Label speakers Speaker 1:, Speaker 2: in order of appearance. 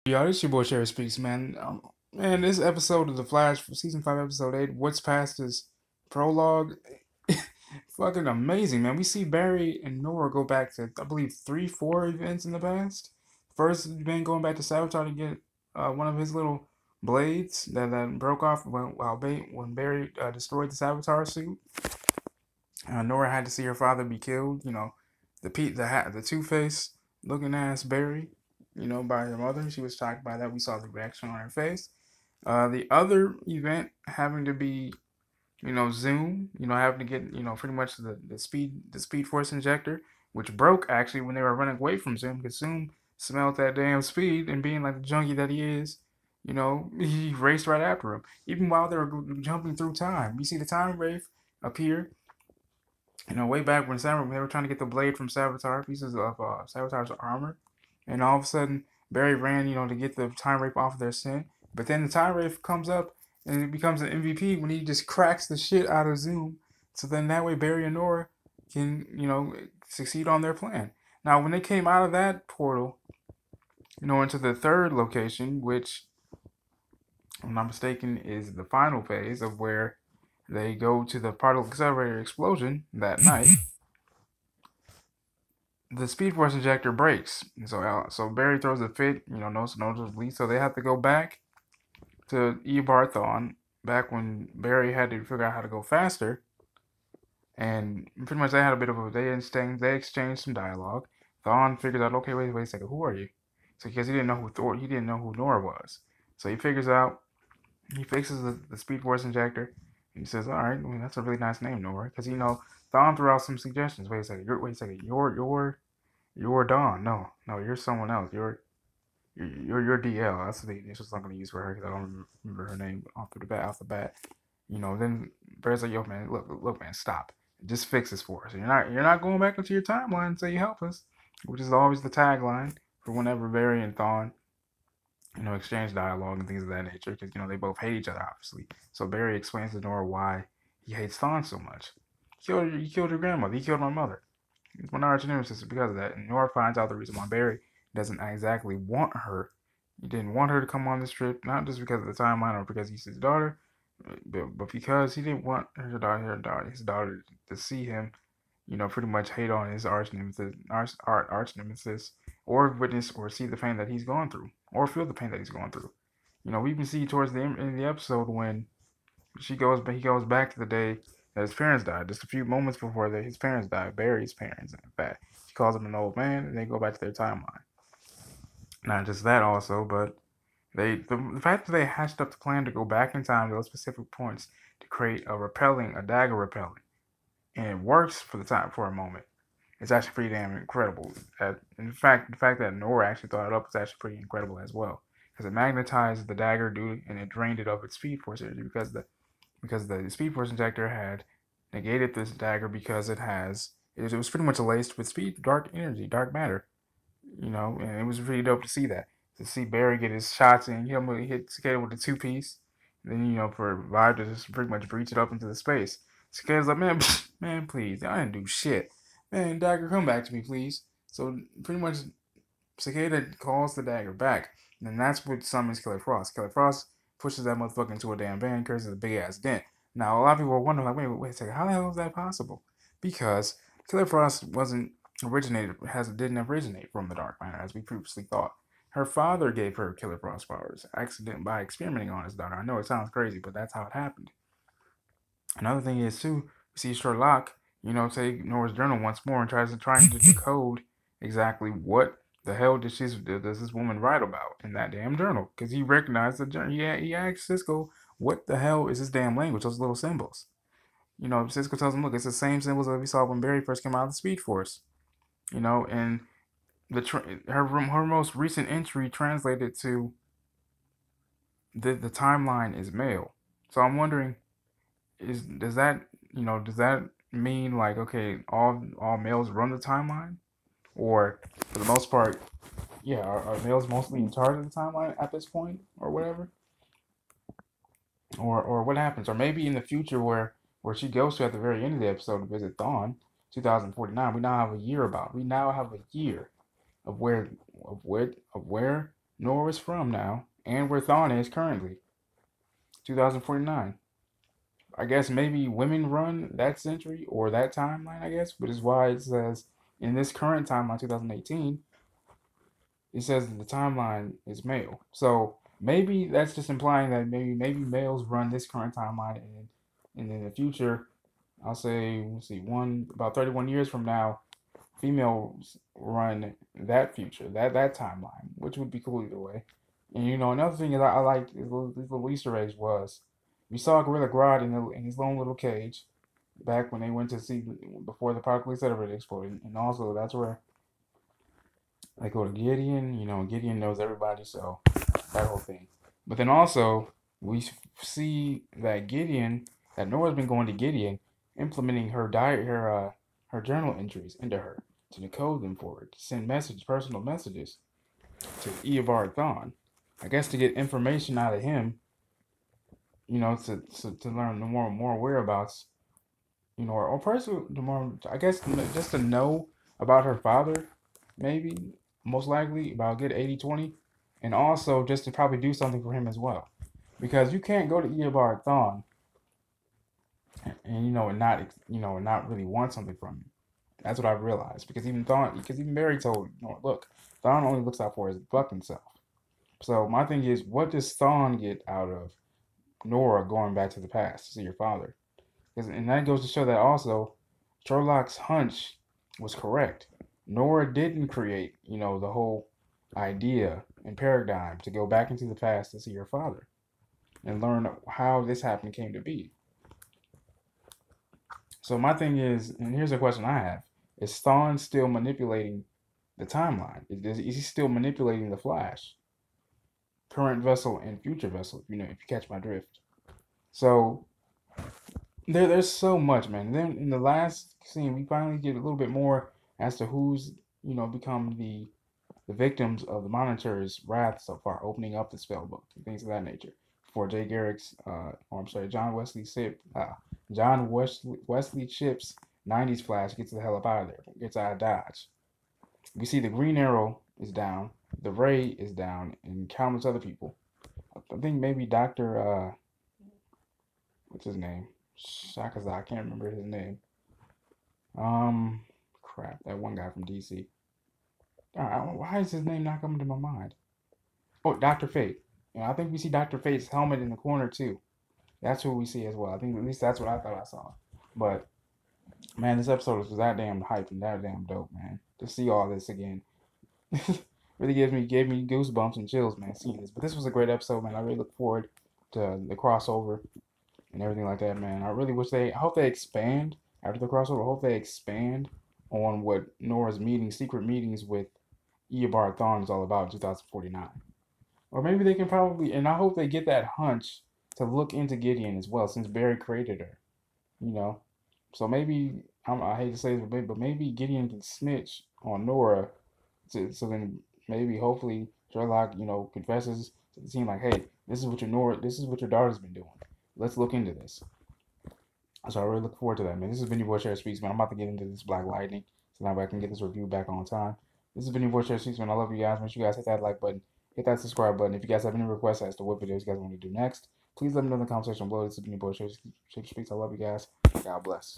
Speaker 1: Y'all, this your boy Cherry Speaks, man. Man, this episode of The Flash, season 5, episode 8, What's Past is prologue. Fucking amazing, man. We see Barry and Nora go back to, I believe, 3, 4 events in the past. First event going back to Saboteur to get one of his little blades that broke off when Barry destroyed the Saboteur suit. Nora had to see her father be killed. The Two-Face looking ass Barry. By her mother. She was shocked by that. We saw the reaction on her face. The other event having to be, Zoom. Having to get, pretty much the speed force injector, which broke actually when they were running away from Zoom, because Zoom smelled that damn speed, and being like the junkie that he is, he raced right after him. Even while they were jumping through time, you see the time wraith appear. Way back when they were trying to get the blade from Saboteur, pieces of Saboteur's armor, and all of a sudden Barry ran, to get the time wraith off of their scent. But then the time wraith comes up and it becomes an MVP when he just cracks the shit out of Zoom. So then that way Barry and Nora can, succeed on their plan. Now, when they came out of that portal, into the third location, which, if I'm not mistaken, is the final phase of where they go to the particle accelerator explosion that night. The Speed Force injector breaks, so Barry throws a fit. No noticeably. So they have to go back to Thawne, back when Barry had to figure out how to go faster, and pretty much they had a bit of a they exchanged some dialogue. Thawne figures out, okay, wait a second, who are you? So because he didn't know who Nora was, so he figures out, he fixes the Speed Force injector. And he says, all right, well, that's a really nice name, Nora, because Thawne threw out some suggestions. Wait a second, you're Dawn. No, you're someone else. You're DL. That's the initials I'm gonna use for her because I don't remember her name off the bat. Then Bear's like, yo, man, look, man, stop. Just fix this for us. You're not going back into your timeline until you help us, which is always the tagline for whenever Barry and Thawne, exchange dialogue and things of that nature, because they both hate each other, obviously. So Barry explains to Nora why he hates Thawne so much. He killed your grandmother. He killed my mother. He's my arch nemesis because of that. And Nora finds out the reason why Barry doesn't exactly want her. He didn't want her to come on this trip, not just because of the timeline or because he's his daughter, but because he didn't want his daughter to see him, pretty much hate on his arch nemesis, or witness or see the pain that he's going through, or feel the pain that he's going through. We can see towards the end of the episode when he goes back to the day that his parents died, just a few moments before his parents died, Barry's parents, in fact. She calls him an old man, and they go back to their timeline. Not just that, also, but the fact that they hatched up the plan to go back in time to those specific points to create a dagger repelling, and it works for a moment. It's actually pretty damn incredible. In fact, the fact that Nora actually thought it up is actually pretty incredible as well, because it magnetized the dagger, and it drained it of its speed force energy because the Speed Force injector had negated this dagger because it was pretty much laced with dark energy, dark matter, and it was pretty dope to see that. To see Barry get his shots in, he hit Cicada with the 2-piece, then, for Vibe to just pretty much breach it up into the space. Cicada's like, man, please, I didn't do shit. Man, dagger, come back to me, please. So, pretty much, Cicada calls the dagger back, and then that's what summons Killer Frost. Killer Frost pushes that motherfucker into a damn van, causes a big ass dent. Now, a lot of people are wondering, like, wait a second, how the hell is that possible? Because Killer Frost didn't originate from the Dark Matter, as we previously thought. Her father gave her Killer Frost powers, by experimenting on his daughter. I know it sounds crazy, but that's how it happened. Another thing is, too, we see Sherlock, take Nora's journal once more and trying to decode exactly what the hell does this woman write about in that damn journal? Because he recognized the journal. Yeah, he asked Cisco, what the hell is this damn language, those little symbols? Cisco tells him, look, it's the same symbols that we saw when Barry first came out of the Speed Force. And her most recent entry translated to the timeline is male. So I'm wondering, does that mean, like, okay, all males run the timeline, or for the most part, yeah, are males mostly in charge of the timeline at this point, or whatever, or what happens, or maybe in the future where she goes to at the very end of the episode to visit Thawne, 2049. We now have a year of where Nora is from now, and where Thawne is currently, 2049. I guess maybe women run that century or that timeline, I guess, which is why it says in this current timeline, 2018, it says that the timeline is male. So maybe that's just implying that maybe males run this current timeline, and in the future, I'll say, let's see, about 31 years from now, females run that future, that timeline, which would be cool either way. And another thing is I like these little Easter eggs was we saw Gorilla Grodd in his lone little cage back when they went to see before the apocalypse ever exploded, and also that's where they go to Gideon. Gideon knows everybody, so that whole thing. But then also we see that Nora's been going to Gideon, implementing her diet, her journal entries into her to decode them for her, to send personal messages to Eobard Thawne. I guess to get information out of him, to learn the more whereabouts, or personally, the more I guess just to know about her father, maybe most likely about a good 80-20, and also just to probably do something for him as well, because you can't go to Eobard Thawne and and not really want something from him. That's what I've realized because even Barry told look, Thawne only looks out for his fucking self. So my thing is, what does Thawne get out of Nora going back to the past to see your father? And that goes to show that also Sherlock's hunch was correct. Nora didn't create, the whole idea and paradigm to go back into the past to see your father and learn how this happened came to be. So my thing is, and here's a question I have: is Thawne still manipulating the timeline? Is he still manipulating the Flash, current vessel and future vessel? If you catch my drift. So there's so much, man. And then in the last scene, we finally get a little bit more as to who's become the victims of the Monitor's wrath so far, opening up the spell book and things of that nature. For Jay Garrick's, or I'm sorry, John Wesley Shipp's 90s Flash gets the hell up out of there, gets out of Dodge. We see the Green Arrow is down, the Ray is down, and countless other people. I think maybe what's his name? Shakaza, I can't remember his name. Crap, that one guy from DC. Why is his name not coming to my mind? Oh, Dr. Fate. I think we see Dr. Fate's helmet in the corner too. That's who we see as well. I think at least that's what I thought I saw. But man, this episode was that damn hype and that damn dope, man. To see all this again, really gave me goosebumps and chills, man, seeing this. But this was a great episode, man. I really look forward to the crossover and everything like that, man. I hope they expand after the crossover. I hope they expand on what Nora's secret meetings with Eobard Thawne is all about in 2049. Or maybe they can probably, and I hope they get that hunch to look into Gideon as well, since Barry created her, you know. So maybe, I hate to say this, but maybe Gideon can snitch on Nora, so then maybe, hopefully, Sherlock, confesses to the team like, hey, this is what your daughter's been doing. Let's look into this. So I really look forward to that, man. This has been your boy Share Speaks, man. I'm about to get into this Black Lightning, so now I can get this review back on time. This has been your boy Share Speaks, man. I love you guys. Make sure you guys hit that like button, hit that subscribe button. If you guys have any requests as to what videos you guys want to do next, please let me know in the comment section below. This has been your boy Share Speaks. I love you guys. God bless.